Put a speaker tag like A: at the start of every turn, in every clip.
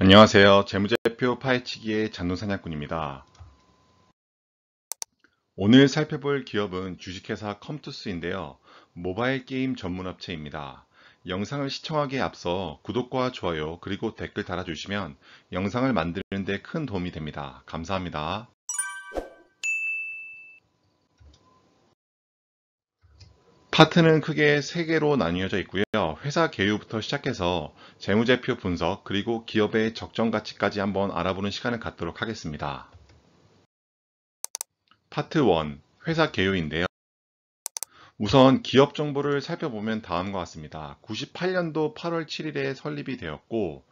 A: 안녕하세요. 재무제표 파헤치기의 잔돈사냥꾼입니다. 오늘 살펴볼 기업은 주식회사 컴투스인데요. 모바일 게임 전문 업체입니다. 영상을 시청하기에 앞서 구독과 좋아요 그리고 댓글 달아주시면 영상을 만드는 데 큰 도움이 됩니다. 감사합니다. 파트는 크게 3개로 나뉘어져 있고요. 회사 개요부터 시작해서 재무제표 분석 그리고 기업의 적정 가치까지 한번 알아보는 시간을 갖도록 하겠습니다. 파트 1, 회사 개요인데요. 우선 기업 정보를 살펴보면 다음과 같습니다. 98년도 8월 7일에 설립이 되었고,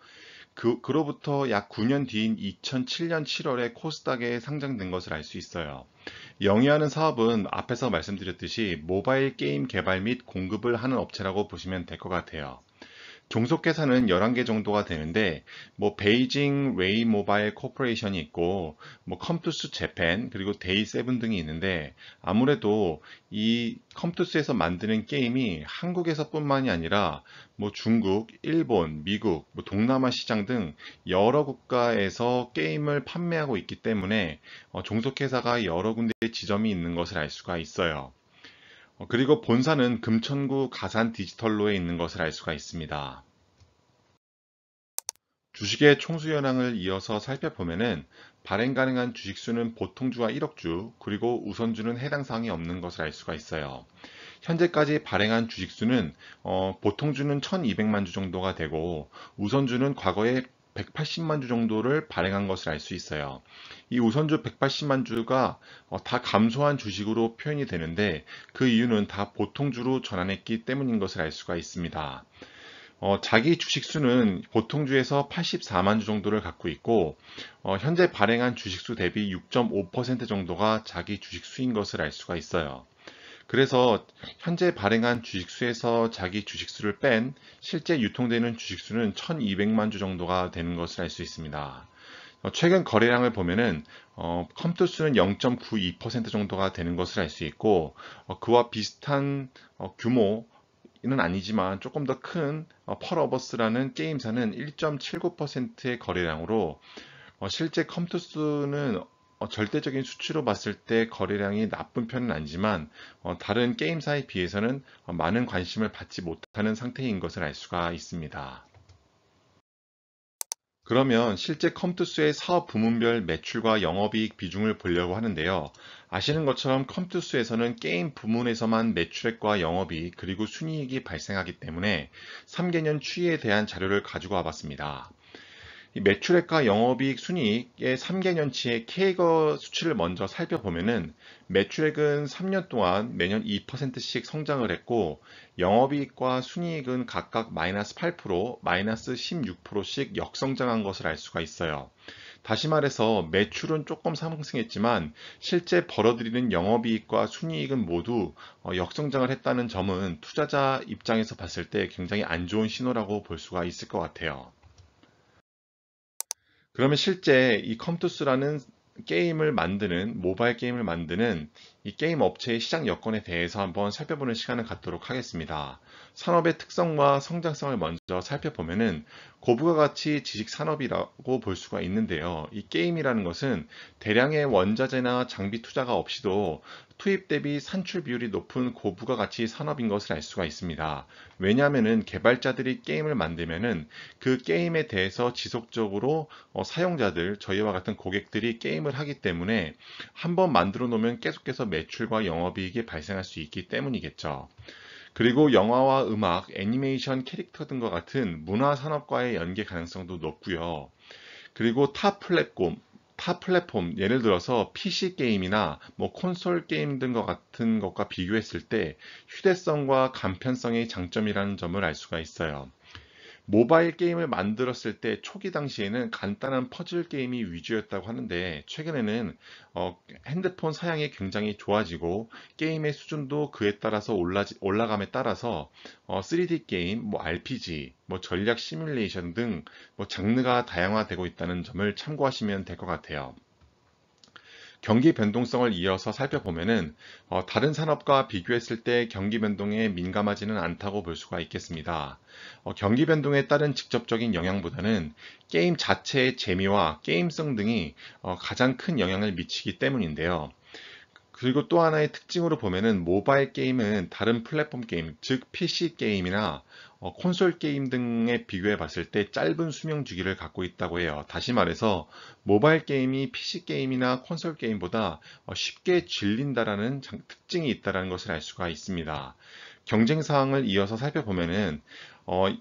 A: 그로부터 약 9년 뒤인 2007년 7월에 코스닥에 상장된 것을 알 수 있어요. 영위하는 사업은 앞에서 말씀드렸듯이 모바일 게임 개발 및 공급을 하는 업체라고 보시면 될 것 같아요. 종속회사는 11개 정도가 되는데, 베이징 웨이 모바일 코퍼레이션이 있고, 컴투스 재팬, 그리고 데이세븐 등이 있는데, 아무래도 이 컴투스에서 만드는 게임이 한국에서뿐만이 아니라, 중국, 일본, 미국, 동남아 시장 등 여러 국가에서 게임을 판매하고 있기 때문에, 종속회사가 여러 군데 지점이 있는 것을 알 수가 있어요. 그리고 본사는 금천구 가산 디지털로에 있는 것을 알 수가 있습니다. 주식의 총수연항을 이어서 살펴보면은 발행 가능한 주식수는 보통주와 1억주, 그리고 우선주는 해당 사항이 없는 것을 알 수가 있어요. 현재까지 발행한 주식수는 보통주는 1200만 주 정도가 되고 우선주는 과거에 180만 주 정도를 발행한 것을 알 수 있어요. 이 우선주 180만 주가 다 감소한 주식으로 표현이 되는데 그 이유는 다 보통주로 전환했기 때문인 것을 알 수가 있습니다. 자기 주식수는 보통주에서 84만 주 정도를 갖고 있고 현재 발행한 주식수 대비 6.5% 정도가 자기 주식수인 것을 알 수가 있어요. 그래서 현재 발행한 주식수에서 자기 주식수를 뺀 실제 유통되는 주식수는 1200만 주 정도가 되는 것을 알 수 있습니다. 최근 거래량을 보면은 컴투스는 0.92% 정도가 되는 것을 알 수 있고 그와 비슷한 규모는 아니지만 조금 더 큰 펄어버스라는 게임사는 1.79%의 거래량으로 실제 컴투스는 절대적인 수치로 봤을 때 거래량이 나쁜 편은 아니지만 다른 게임사에 비해서는 많은 관심을 받지 못하는 상태인 것을 알 수가 있습니다. 그러면 실제 컴투스의 사업 부문별 매출과 영업이익 비중을 보려고 하는데요. 아시는 것처럼 컴투스에서는 게임 부문에서만 매출액과 영업이익 그리고 순이익이 발생하기 때문에 3개년 추이에 대한 자료를 가지고 와봤습니다. 이 매출액과 영업이익 순이익의 3개년치의 CAGR 수치를 먼저 살펴보면은 매출액은 3년 동안 매년 2%씩 성장을 했고 영업이익과 순이익은 각각 마이너스 8%, 마이너스 16%씩 역성장한 것을 알 수가 있어요. 다시 말해서 매출은 조금 상승했지만 실제 벌어들이는 영업이익과 순이익은 모두 역성장을 했다는 점은 투자자 입장에서 봤을 때 굉장히 안 좋은 신호라고 볼 수가 있을 것 같아요. 그러면 실제 이 컴투스라는 게임을 만드는, 모바일 게임을 만드는 이 게임 업체의 시장 여건에 대해서 한번 살펴보는 시간을 갖도록 하겠습니다. 산업의 특성과 성장성을 먼저 살펴보면은 고부가가치 지식 산업이라고 볼 수가 있는데요. 이 게임이라는 것은 대량의 원자재나 장비 투자가 없이도 투입 대비 산출 비율이 높은 고부가가치 산업인 것을 알 수가 있습니다. 왜냐하면은 개발자들이 게임을 만들면은 그 게임에 대해서 지속적으로 사용자들, 저희와 같은 고객들이 게임을 하기 때문에 한번 만들어 놓으면 계속해서 매출과 영업이익이 발생할 수 있기 때문이겠죠. 그리고 영화와 음악, 애니메이션 캐릭터 등과 같은 문화 산업과의 연계 가능성도 높고요. 그리고 타 플랫폼, 예를 들어서 PC 게임이나 콘솔 게임 등과 같은 것과 비교했을 때 휴대성과 간편성의 장점이라는 점을 알 수가 있어요. 모바일 게임을 만들었을 때 초기 당시에는 간단한 퍼즐 게임이 위주였다고 하는데 최근에는 핸드폰 사양이 굉장히 좋아지고 게임의 수준도 그에 따라서 올라감에 따라서 3D 게임, RPG, 전략 시뮬레이션 등 장르가 다양화되고 있다는 점을 참고하시면 될 것 같아요. 경기 변동성을 이어서 살펴보면은 다른 산업과 비교했을 때 경기 변동에 민감하지는 않다고 볼 수가 있겠습니다. 경기 변동에 따른 직접적인 영향보다는 게임 자체의 재미와 게임성 등이 가장 큰 영향을 미치기 때문인데요. 그리고 또 하나의 특징으로 보면은 모바일 게임은 다른 플랫폼 게임, 즉 PC 게임이나 콘솔 게임 등에 비교해 봤을 때 짧은 수명 주기를 갖고 있다고 해요. 다시 말해서 모바일 게임이 PC 게임이나 콘솔 게임보다 쉽게 질린다라는 특징이 있다는 것을 알 수가 있습니다. 경쟁 사항을 이어서 살펴보면은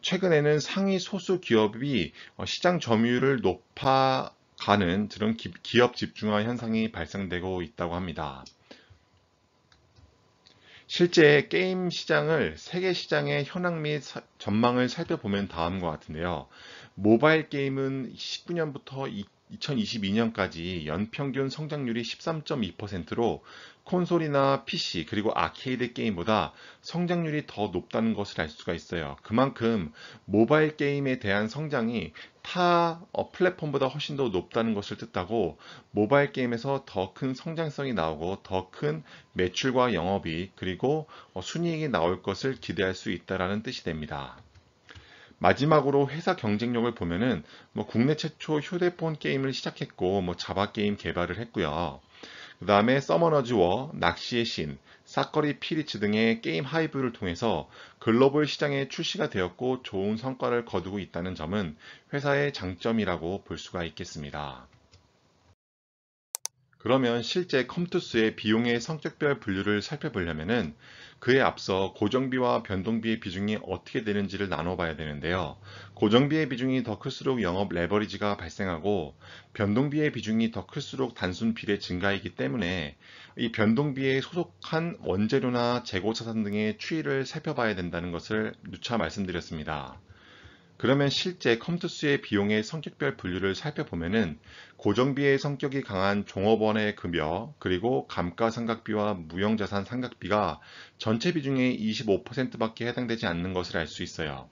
A: 최근에는 상위 소수 기업이 시장 점유율을 높아가는 그런 기업 집중화 현상이 발생되고 있다고 합니다. 실제 게임 시장을 세계 시장의 현황 및 전망을 살펴보면 다음과 같은데요. 모바일 게임은 19년부터 2022년까지 연평균 성장률이 13.2%로 콘솔이나 PC 그리고 아케이드 게임보다 성장률이 더 높다는 것을 알 수가 있어요. 그만큼 모바일 게임에 대한 성장이 타 플랫폼보다 훨씬 더 높다는 것을 뜻하고 모바일 게임에서 더 큰 성장성이 나오고 더 큰 매출과 영업이익 그리고 순이익이 나올 것을 기대할 수 있다라는 뜻이 됩니다. 마지막으로 회사 경쟁력을 보면은 국내 최초 휴대폰 게임을 시작했고 자바 게임 개발을 했고요. 그 다음에 서머너즈 워, 낚시의 신, 사거리 피리츠 등의 게임 하이브를 통해서 글로벌 시장에 출시가 되었고 좋은 성과를 거두고 있다는 점은 회사의 장점이라고 볼 수가 있겠습니다. 그러면 실제 컴투스의 비용의 성격별 분류를 살펴보려면은 그에 앞서 고정비와 변동비의 비중이 어떻게 되는지를 나눠봐야 되는데요. 고정비의 비중이 더 클수록 영업 레버리지가 발생하고 변동비의 비중이 더 클수록 단순 비례 증가이기 때문에 이 변동비에 소속한 원재료나 재고 자산 등의 추이를 살펴봐야 된다는 것을 누차 말씀드렸습니다. 그러면 실제 컴투스의 비용의 성격별 분류를 살펴보면은 고정비의 성격이 강한 종업원의 급여, 그리고 감가상각비와 무형자산 상각비가 전체 비중의 25%밖에 해당되지 않는 것을 알 수 있어요.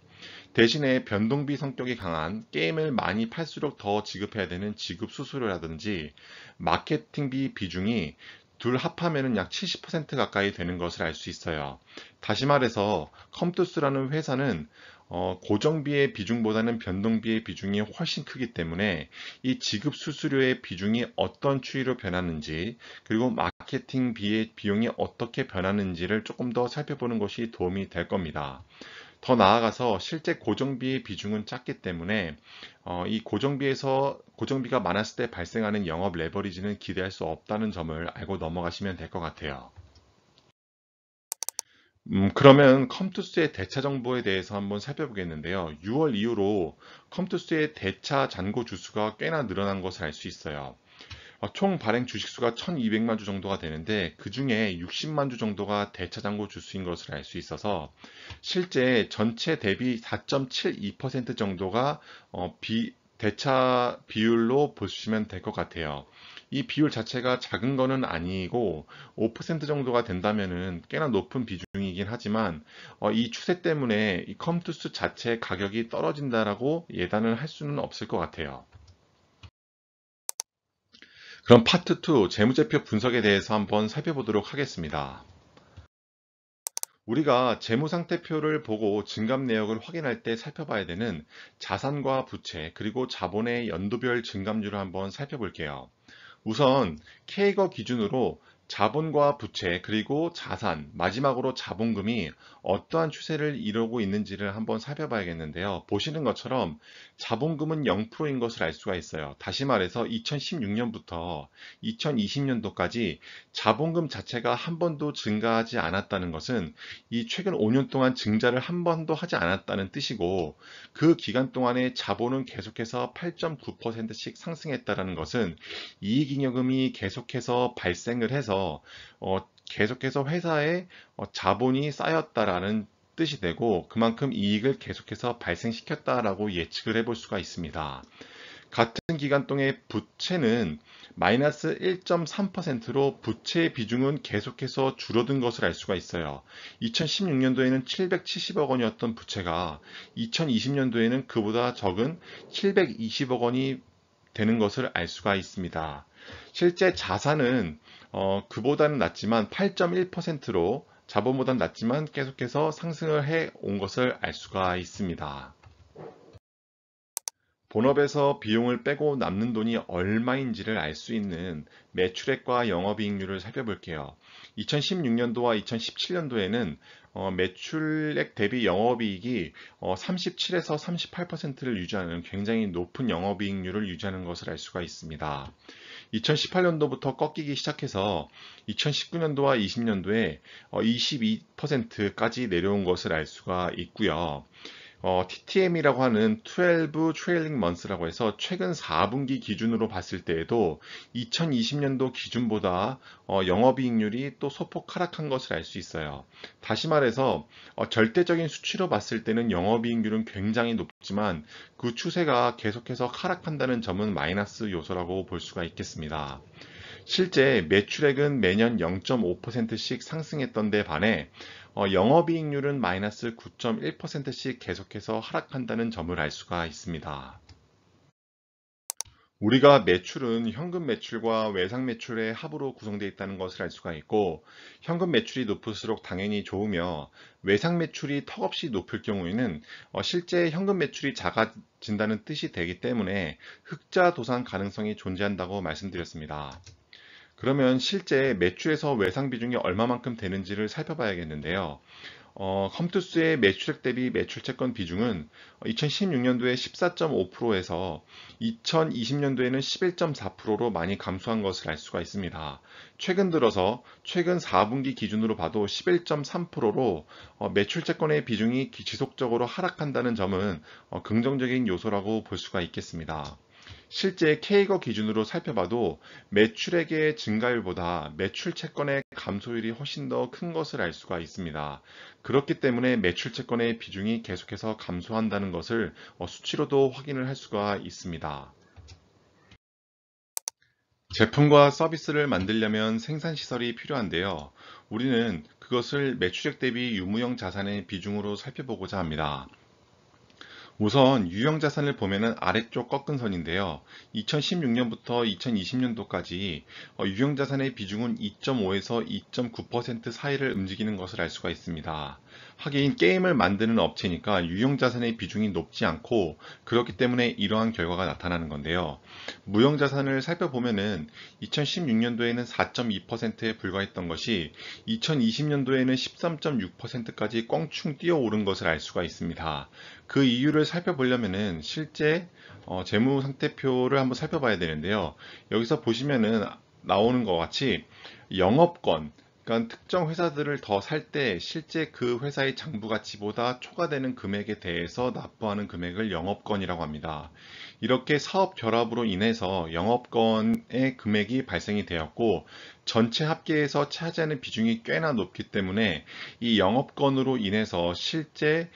A: 대신에 변동비 성격이 강한 게임을 많이 팔수록 더 지급해야 되는 지급 수수료라든지 마케팅비 비중이 둘 합하면 약 70% 가까이 되는 것을 알 수 있어요. 다시 말해서 컴투스라는 회사는 고정비의 비중보다는 변동비의 비중이 훨씬 크기 때문에 이 지급 수수료의 비중이 어떤 추이로 변하는지 그리고 마케팅비의 비용이 어떻게 변하는지를 조금 더 살펴보는 것이 도움이 될 겁니다. 더 나아가서 실제 고정비의 비중은 작기 때문에 이 고정비가 많았을 때 발생하는 영업 레버리지는 기대할 수 없다는 점을 알고 넘어가시면 될 것 같아요. 그러면 컴투스의 대차 정보에 대해서 한번 살펴보겠는데요. 6월 이후로 컴투스의 대차 잔고 주수가 꽤나 늘어난 것을 알 수 있어요. 총 발행 주식수가 1200만 주 정도가 되는데 그 중에 60만 주 정도가 대차 잔고 주수인 것을 알 수 있어서 실제 전체 대비 4.72% 정도가 대차 비율로 보시면 될 것 같아요. 이 비율 자체가 작은 거는 아니고 5% 정도가 된다면은 꽤나 높은 비중이긴 하지만 이 추세 때문에 이 컴투스 자체 가격이 떨어진다라고 예단을 할 수는 없을 것 같아요. 그럼 파트 2 재무제표 분석에 대해서 한번 살펴보도록 하겠습니다. 우리가 재무상태표를 보고 증감 내역을 확인할 때 살펴봐야 되는 자산과 부채 그리고 자본의 연도별 증감률을 한번 살펴볼게요. 우선 K거 기준으로 자본과 부채 그리고 자산 마지막으로 자본금이 어떠한 추세를 이루고 있는지를 한번 살펴봐야겠는데요. 보시는 것처럼 자본금은 0%인 것을 알 수가 있어요. 다시 말해서 2016년부터 2020년도까지 자본금 자체가 한 번도 증가하지 않았다는 것은 이 최근 5년 동안 증자를 한 번도 하지 않았다는 뜻이고 그 기간 동안에 자본은 계속해서 8.9%씩 상승했다는 것은 이익잉여금이 계속해서 발생을 해서 계속해서 회사에 자본이 쌓였다라는 뜻이 되고 그만큼 이익을 계속해서 발생시켰다라고 예측을 해볼 수가 있습니다. 같은 기간 동안 부채는 마이너스 1.3%로 부채의 비중은 계속해서 줄어든 것을 알 수가 있어요. 2016년도에는 770억 원이었던 부채가 2020년도에는 그보다 적은 720억 원이 되는 것을 알 수가 있습니다. 실제 자산은 그보다는 낮지만 8.1%로 자본보다는 낮지만 계속해서 상승을 해 온 것을 알 수가 있습니다. 본업에서 비용을 빼고 남는 돈이 얼마인지를 알 수 있는 매출액과 영업이익률을 살펴볼게요. 2016년도와 2017년도에는 매출액 대비 영업이익이 37에서 38%를 유지하는 굉장히 높은 영업이익률을 유지하는 것을 알 수가 있습니다. 2018년도부터 꺾이기 시작해서 2019년도와 20년도에 22%까지 내려온 것을 알 수가 있고요. TTM이라고 하는 12 Trailing Months라고 해서 최근 4분기 기준으로 봤을 때에도 2020년도 기준보다 영업이익률이 또 소폭 하락한 것을 알 수 있어요. 다시 말해서 절대적인 수치로 봤을 때는 영업이익률은 굉장히 높지만 그 추세가 계속해서 하락한다는 점은 마이너스 요소라고 볼 수가 있겠습니다. 실제 매출액은 매년 0.5%씩 상승했던 데 반해 영업이익률은 마이너스 9.1%씩 계속해서 하락한다는 점을 알 수가 있습니다. 우리가 매출은 현금 매출과 외상 매출의 합으로 구성되어 있다는 것을 알 수가 있고, 현금 매출이 높을수록 당연히 좋으며 외상 매출이 턱없이 높을 경우에는 실제 현금 매출이 작아진다는 뜻이 되기 때문에 흑자 도산 가능성이 존재한다고 말씀드렸습니다. 그러면 실제 매출에서 외상 비중이 얼마만큼 되는지를 살펴봐야겠는데요. 컴투스의 매출액 대비 매출채권 비중은 2016년도에 14.5%에서 2020년도에는 11.4%로 많이 감소한 것을 알 수가 있습니다. 최근 들어서 최근 4분기 기준으로 봐도 11.3%로 매출채권의 비중이 지속적으로 하락한다는 점은 긍정적인 요소라고 볼 수가 있겠습니다. 실제 K거 기준으로 살펴봐도 매출액의 증가율보다 매출 채권의 감소율이 훨씬 더 큰 것을 알 수가 있습니다. 그렇기 때문에 매출 채권의 비중이 계속해서 감소한다는 것을 수치로도 확인을 할 수가 있습니다. 제품과 서비스를 만들려면 생산시설이 필요한데요. 우리는 그것을 매출액 대비 유무형 자산의 비중으로 살펴보고자 합니다. 우선 유형자산을 보면은 아래쪽 꺾은 선인데요. 2016년부터 2020년도까지 유형자산의 비중은 2.5에서 2.9% 사이를 움직이는 것을 알 수가 있습니다. 하긴 게임을 만드는 업체니까 유형자산의 비중이 높지 않고 그렇기 때문에 이러한 결과가 나타나는 건데요. 무형자산을 살펴보면은 2016년도에는 4.2%에 불과했던 것이 2020년도에는 13.6%까지 껑충 뛰어오른 것을 알 수가 있습니다. 그 이유를 살펴보려면은 실제 재무 상태표를 한번 살펴봐야 되는데요. 여기서 보시면은 나오는 것 같이 영업권, 그러니까 특정 회사들을 더 살 때 실제 그 회사의 장부 가치보다 초과되는 금액에 대해서 납부하는 금액을 영업권이라고 합니다. 이렇게 사업 결합으로 인해서 영업권의 금액이 발생이 되었고 전체 합계에서 차지하는 비중이 꽤나 높기 때문에 이 영업권으로 인해서 실제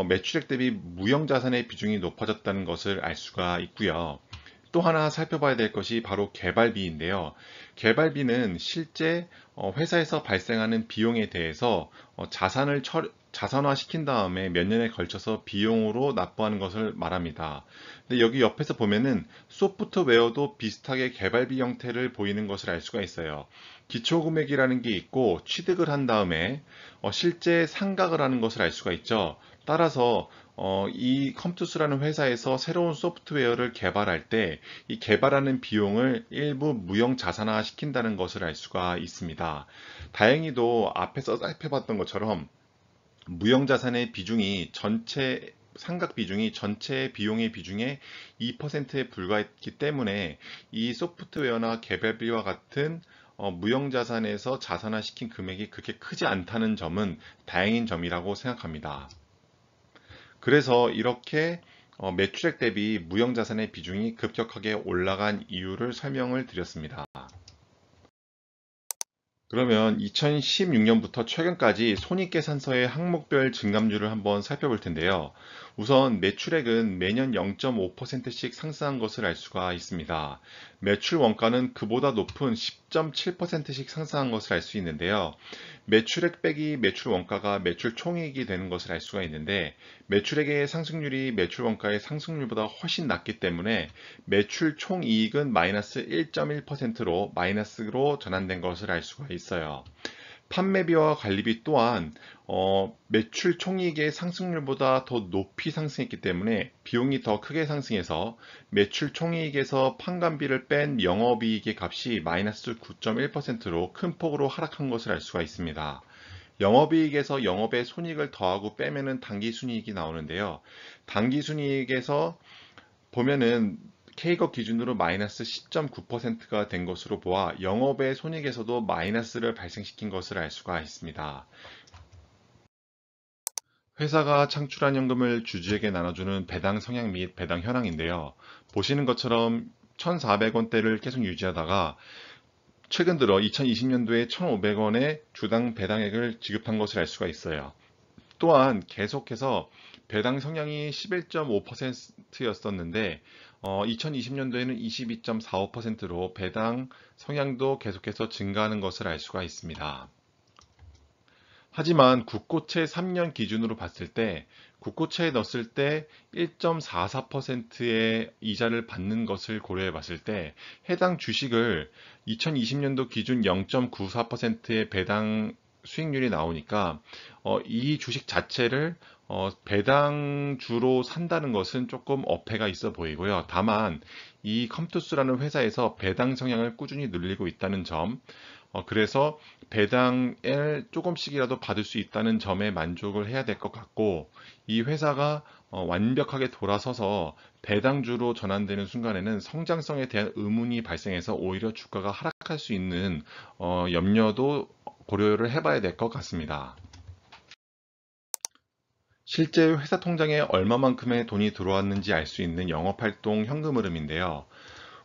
A: 매출액 대비 무형자산의 비중이 높아졌다는 것을 알 수가 있고요. 또 하나 살펴봐야 될 것이 바로 개발비인데요. 개발비는 실제 회사에서 발생하는 비용에 대해서 자산화시킨 다음에 몇 년에 걸쳐서 비용으로 납부하는 것을 말합니다. 근데 여기 옆에서 보면은 소프트웨어도 비슷하게 개발비 형태를 보이는 것을 알 수가 있어요. 기초금액이라는 게 있고 취득을 한 다음에 실제 상각을 하는 것을 알 수가 있죠. 따라서 이 컴투스라는 회사에서 새로운 소프트웨어를 개발할 때 이 개발하는 비용을 일부 무형 자산화 시킨다는 것을 알 수가 있습니다. 다행히도 앞에서 살펴봤던 것처럼 무형 자산의 비중이 상각 비중이 전체 비용의 비중의 2%에 불과했기 때문에 이 소프트웨어나 개발비와 같은 무형 자산에서 자산화 시킨 금액이 그렇게 크지 않다는 점은 다행인 점이라고 생각합니다. 그래서 이렇게 매출액 대비 무형자산의 비중이 급격하게 올라간 이유를 설명을 드렸습니다. 그러면 2016년부터 최근까지 손익계산서의 항목별 증감률을 한번 살펴볼 텐데요. 우선 매출액은 매년 0.5%씩 상승한 것을 알 수가 있습니다. 매출 원가는 그보다 높은 10.7%씩 상승한 것을 알 수 있는데요. 매출액 빼기 매출 원가가 매출 총이익이 되는 것을 알 수가 있는데, 매출액의 상승률이 매출 원가의 상승률보다 훨씬 낮기 때문에 매출 총이익은 마이너스 1.1%로 마이너스로 전환된 것을 알 수가 있어요. 판매비와 관리비 또한 매출 총이익의 상승률보다 더 높이 상승했기 때문에 비용이 더 크게 상승해서 매출 총이익에서 판관비를 뺀 영업이익의 값이 마이너스 9.1%로 큰 폭으로 하락한 것을 알 수가 있습니다. 영업이익에서 영업의 손익을 더하고 빼면은 당기순이익이 나오는데요. 당기순이익에서 보면은 K거 기준으로 마이너스 10.9%가 된 것으로 보아 영업의 손익에서도 마이너스를 발생시킨 것을 알 수가 있습니다. 회사가 창출한 현금을 주주에게 나눠주는 배당 성향 및 배당 현황인데요. 보시는 것처럼 1,400원대를 계속 유지하다가 최근 들어 2020년도에 1,500원의 주당 배당액을 지급한 것을 알 수가 있어요. 또한 계속해서 배당 성향이 11.5%였었는데 2020년도에는 22.45%로 배당 성향도 계속해서 증가하는 것을 알 수가 있습니다. 하지만 국고채 3년 기준으로 봤을 때 국고채에 넣었을 때 1.44%의 이자를 받는 것을 고려해 봤을 때 해당 주식을 2020년도 기준 0.94%의 배당 수익률이 나오니까 이 주식 자체를 배당주로 산다는 것은 조금 어폐가 있어 보이고요. 다만 이 컴투스라는 회사에서 배당 성향을 꾸준히 늘리고 있다는 점, 그래서 배당을 조금씩이라도 받을 수 있다는 점에 만족을 해야 될 것 같고, 이 회사가 완벽하게 돌아서서 배당주로 전환되는 순간에는 성장성에 대한 의문이 발생해서 오히려 주가가 하락할 수 있는 염려도 고려를 해봐야 될 것 같습니다. 실제 회사 통장에 얼마만큼의 돈이 들어왔는지 알 수 있는 영업활동 현금 흐름인데요.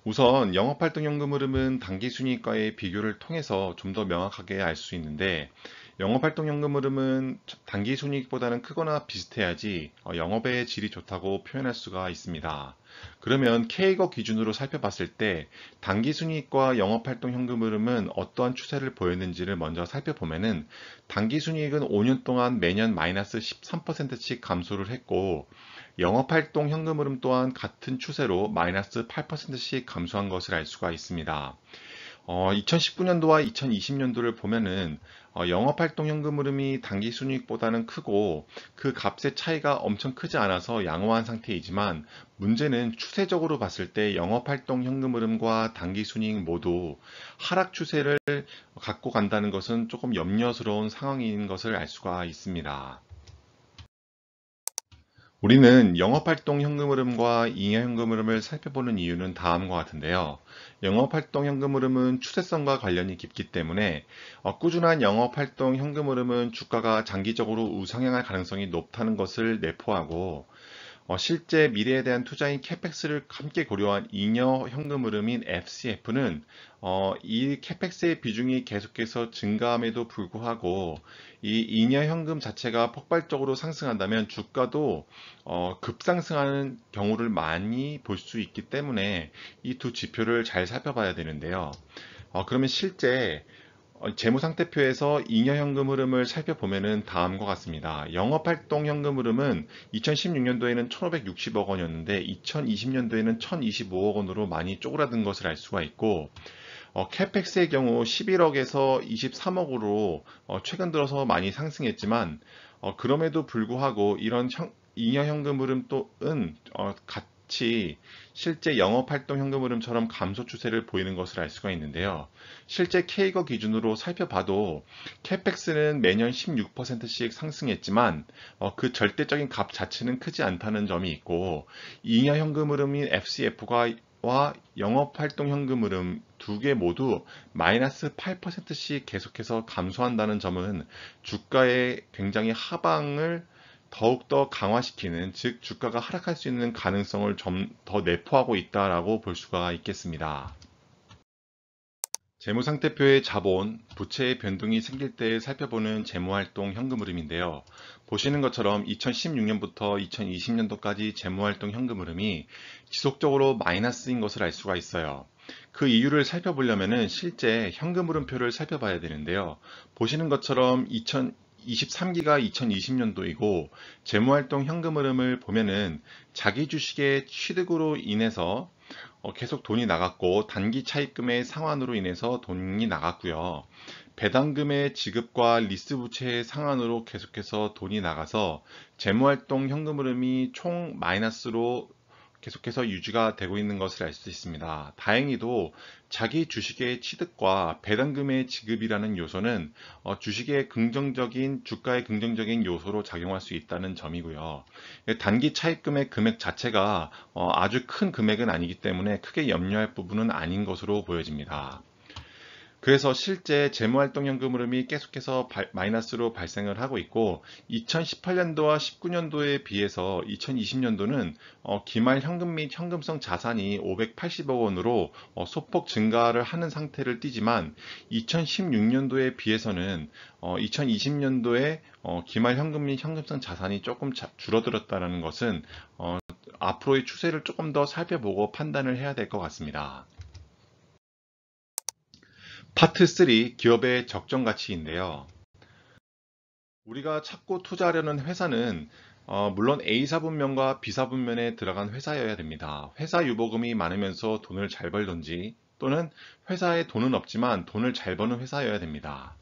A: 우선 영업활동 현금 흐름은 당기순이익과의 비교를 통해서 좀 더 명확하게 알 수 있는데, 영업활동 현금 흐름은 당기순이익보다는 크거나 비슷해야지 영업의 질이 좋다고 표현할 수가 있습니다. 그러면 K거 기준으로 살펴봤을 때 당기순이익과 영업활동 현금 흐름은 어떠한 추세를 보였는지를 먼저 살펴보면은, 당기순이익은 5년 동안 매년 마이너스 13%씩 감소를 했고, 영업활동 현금 흐름 또한 같은 추세로 마이너스 8%씩 감소한 것을 알 수가 있습니다. 2019년도와 2020년도를 보면은 영업활동 현금 흐름이 당기순이익보다는 크고 그 값의 차이가 엄청 크지 않아서 양호한 상태이지만, 문제는 추세적으로 봤을 때 영업활동 현금 흐름과 당기순이익 모두 하락 추세를 갖고 간다는 것은 조금 염려스러운 상황인 것을 알 수가 있습니다. 우리는 영업활동 현금 흐름과 잉여 현금 흐름을 살펴보는 이유는 다음과 같은데요. 영업활동 현금 흐름은 추세성과 관련이 깊기 때문에 꾸준한 영업활동 현금 흐름은 주가가 장기적으로 우상향할 가능성이 높다는 것을 내포하고, 실제 미래에 대한 투자인 캐펙스를 함께 고려한 잉여 현금 흐름인 FCF는 이 캐펙스의 비중이 계속해서 증가함에도 불구하고 이 잉여 현금 자체가 폭발적으로 상승한다면 주가도 급상승하는 경우를 많이 볼 수 있기 때문에 이 두 지표를 잘 살펴봐야 되는데요. 그러면 실제 재무상태표에서 잉여현금 흐름을 살펴보면 다음과 같습니다. 영업활동 현금 흐름은 2016년도에는 1,560억 원이었는데 2020년도에는 1,025억 원으로 많이 쪼그라든 것을 알 수가 있고, 캐펙스의 경우 11억에서 23억으로 최근 들어서 많이 상승했지만, 그럼에도 불구하고 이런 잉여 현금 흐름 또는 같이 실제 영업활동 현금 흐름처럼 감소 추세를 보이는 것을 알 수가 있는데요. 실제 K거 기준으로 살펴봐도 캐펙스는 매년 16%씩 상승했지만 그 절대적인 값 자체는 크지 않다는 점이 있고, 잉여 현금 흐름인 FCF가 와 영업활동 현금 흐름 두 개 모두 마이너스 8%씩 계속해서 감소한다는 점은 주가의 굉장히 하방을 더욱더 강화시키는, 즉 주가가 하락할 수 있는 가능성을 좀 더 내포하고 있다라고 볼 수가 있겠습니다. 재무상태표의 자본, 부채의 변동이 생길 때 살펴보는 재무활동 현금 흐름인데요. 보시는 것처럼 2016년부터 2020년도까지 재무활동 현금 흐름이 지속적으로 마이너스인 것을 알 수가 있어요. 그 이유를 살펴보려면 실제 현금 흐름표를 살펴봐야 되는데요. 보시는 것처럼 2023기가 2020년도이고 재무활동 현금 흐름을 보면은 자기 주식의 취득으로 인해서 계속 돈이 나갔고 단기 차입금의 상환으로 인해서 돈이 나갔고요. 배당금의 지급과 리스 부채의 상환으로 계속해서 돈이 나가서 재무활동 현금 흐름이 총 마이너스로 계속해서 유지가 되고 있는 것을 알 수 있습니다. 다행히도 자기 주식의 취득과 배당금의 지급이라는 요소는 주식의 긍정적인 주가의 긍정적인 요소로 작용할 수 있다는 점이고요. 단기 차입금의 금액 자체가 아주 큰 금액은 아니기 때문에 크게 염려할 부분은 아닌 것으로 보여집니다. 그래서 실제 재무활동연금 흐름이 계속해서 마이너스로 발생을 하고 있고 2018년도와 19년도에 비해서 2020년도는 기말 현금 및 현금성 자산이 580억 원으로 소폭 증가를 하는 상태를 띠지만 2016년도에 비해서는 2020년도에 기말 현금 및 현금성 자산이 조금 줄어들었다는 것은 앞으로의 추세를 조금 더 살펴보고 판단을 해야 될 것 같습니다. 파트 3 기업의 적정 가치인데요. 우리가 찾고 투자하려는 회사는 물론 A사분면과 B사분면에 들어간 회사여야 됩니다. 회사 유보금이 많으면서 돈을 잘 벌던지 또는 회사에 돈은 없지만 돈을 잘 버는 회사여야 됩니다.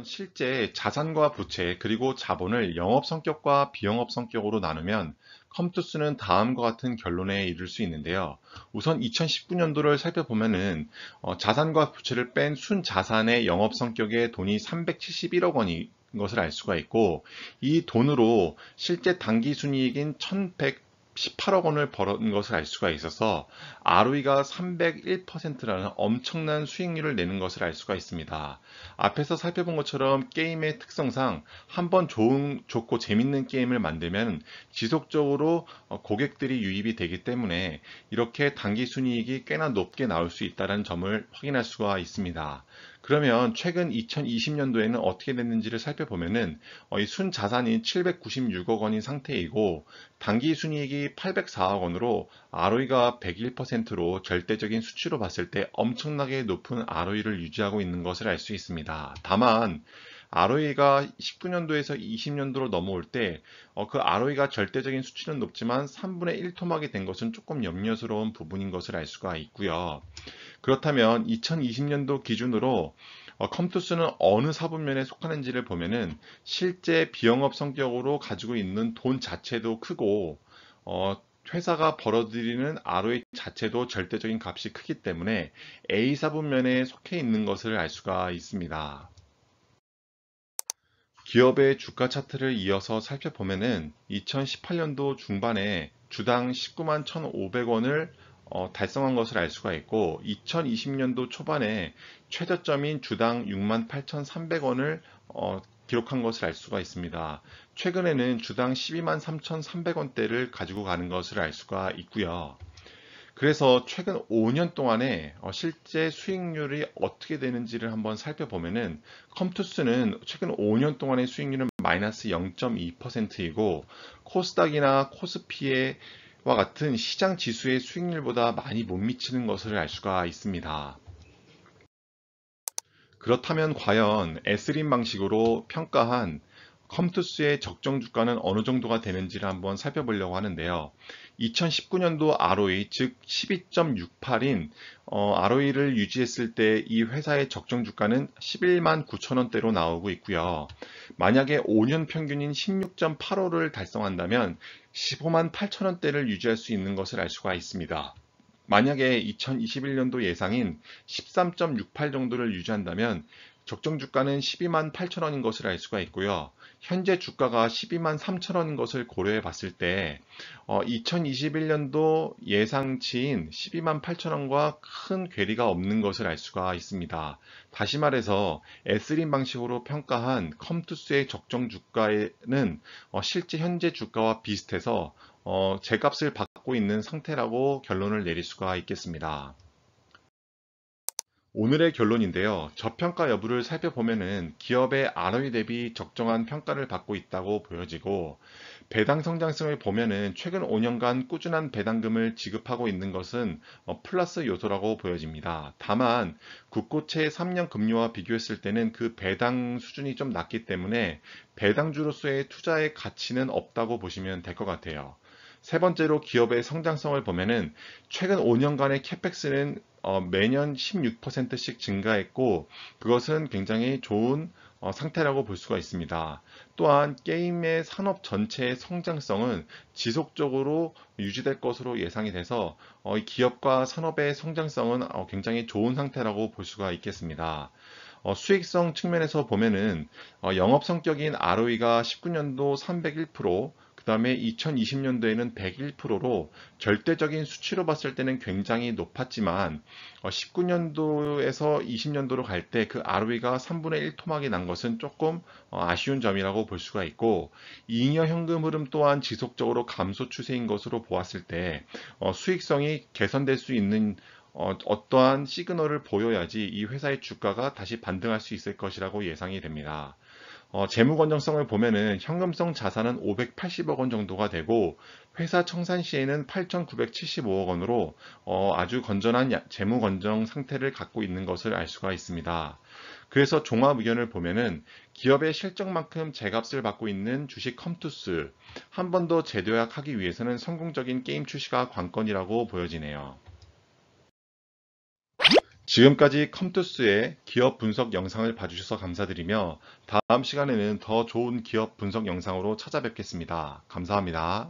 A: 실제 자산과 부채 그리고 자본을 영업 성격과 비영업 성격으로 나누면 컴투스는 다음과 같은 결론에 이를 수 있는데요. 우선 2019년도를 살펴보면은 자산과 부채를 뺀 순자산의 영업 성격의 돈이 371억 원인 것을 알 수가 있고 이 돈으로 실제 당기 순이익인 1118억 원을 벌은 것을 알 수가 있어서 ROE가 301%라는 엄청난 수익률을 내는 것을 알 수가 있습니다. 앞에서 살펴본 것처럼 게임의 특성상 한번 좋고 재밌는 게임을 만들면 지속적으로 고객들이 유입이 되기 때문에 이렇게 당기 순이익이 꽤나 높게 나올 수 있다는 점을 확인할 수가 있습니다. 그러면 최근 2020년도에는 어떻게 됐는지를 살펴보면은 이 순자산이 796억 원인 상태이고 당기 순이익이 804억 원으로 ROE가 101%로 절대적인 수치로 봤을 때 엄청나게 높은 ROE를 유지하고 있는 것을 알 수 있습니다. 다만 ROE가 19년도에서 20년도로 넘어올 때 그 ROE가 절대적인 수치는 높지만 3분의 1 토막이 된 것은 조금 염려스러운 부분인 것을 알 수가 있고요. 그렇다면 2020년도 기준으로 컴투스는 어느 사분면에 속하는지를 보면은 실제 비영업 성격으로 가지고 있는 돈 자체도 크고 회사가 벌어들이는 ROE 자체도 절대적인 값이 크기 때문에 A사분면에 속해 있는 것을 알 수가 있습니다. 기업의 주가 차트를 이어서 살펴보면은 2018년도 중반에 주당 19만 1,500원을 달성한 것을 알 수가 있고 2020년도 초반에 최저점인 주당 6만 8,300원을 기록한 것을 알 수가 있습니다. 최근에는 주당 12만 3,300원대를 가지고 가는 것을 알 수가 있고요. 그래서 최근 5년 동안에 실제 수익률이 어떻게 되는지를 한번 살펴보면은 컴투스는 최근 5년 동안의 수익률은 마이너스 0.2%이고 코스닥이나 코스피와 같은 시장 지수의 수익률보다 많이 못 미치는 것을 알 수가 있습니다. 그렇다면 과연 에스린 방식으로 평가한 컴투스의 적정 주가는 어느 정도가 되는지를 한번 살펴보려고 하는데요. 2019년도 ROE, 즉 12.68인 ROE를 유지했을 때 이 회사의 적정 주가는 11만 9천 원대로 나오고 있고요. 만약에 5년 평균인 16.85를 달성한다면 15만 8천 원대를 유지할 수 있는 것을 알 수가 있습니다. 만약에 2021년도 예상인 13.68 정도를 유지한다면 적정 주가는 12만 8천 원인 것을 알 수가 있고요. 현재 주가가 12만 3천 원인 것을 고려해 봤을 때 2021년도 예상치인 12만 8천 원과 큰 괴리가 없는 것을 알 수가 있습니다. 다시 말해서 에스린 방식으로 평가한 컴투스의 적정 주가는 실제 현재 주가와 비슷해서 제값을 받고 있는 상태라고 결론을 내릴 수가 있겠습니다. 오늘의 결론인데요. 저평가 여부를 살펴보면은 기업의 ROE 대비 적정한 평가를 받고 있다고 보여지고, 배당 성장성을 보면은 최근 5년간 꾸준한 배당금을 지급하고 있는 것은 플러스 요소라고 보여집니다. 다만 국고채 3년 금리와 비교했을 때는 그 배당 수준이 좀 낮기 때문에 배당주로서의 투자의 가치는 없다고 보시면 될 것 같아요. 세 번째로 기업의 성장성을 보면은 최근 5년간의 캐펙스는 매년 16%씩 증가했고, 그것은 굉장히 좋은 상태라고 볼 수가 있습니다. 또한 게임의 산업 전체의 성장성은 지속적으로 유지될 것으로 예상이 돼서 이 기업과 산업의 성장성은 굉장히 좋은 상태라고 볼 수가 있겠습니다. 수익성 측면에서 보면은 영업 성격인 ROE가 19년도 301%, 그 다음에 2020년도에는 101%로 절대적인 수치로 봤을 때는 굉장히 높았지만 19년도에서 20년도로 갈 때 그 ROE가 3분의 1 토막이 난 것은 조금 아쉬운 점이라고 볼 수가 있고, 잉여 현금 흐름 또한 지속적으로 감소 추세인 것으로 보았을 때 수익성이 개선될 수 있는 어떠한 시그널을 보여야지 이 회사의 주가가 다시 반등할 수 있을 것이라고 예상이 됩니다. 재무 건전성을 보면은 현금성 자산은 580억 원 정도가 되고, 회사 청산 시에는 8,975억 원으로 아주 건전한 재무 건정 상태를 갖고 있는 것을 알 수가 있습니다. 그래서 종합 의견을 보면은 기업의 실적만큼 제값을 받고 있는 주식 컴투스, 한 번 더 재도약하기 위해서는 성공적인 게임 출시가 관건이라고 보여지네요. 지금까지 컴투스의 기업 분석 영상을 봐주셔서 감사드리며, 다음 시간에는 더 좋은 기업 분석 영상으로 찾아뵙겠습니다. 감사합니다.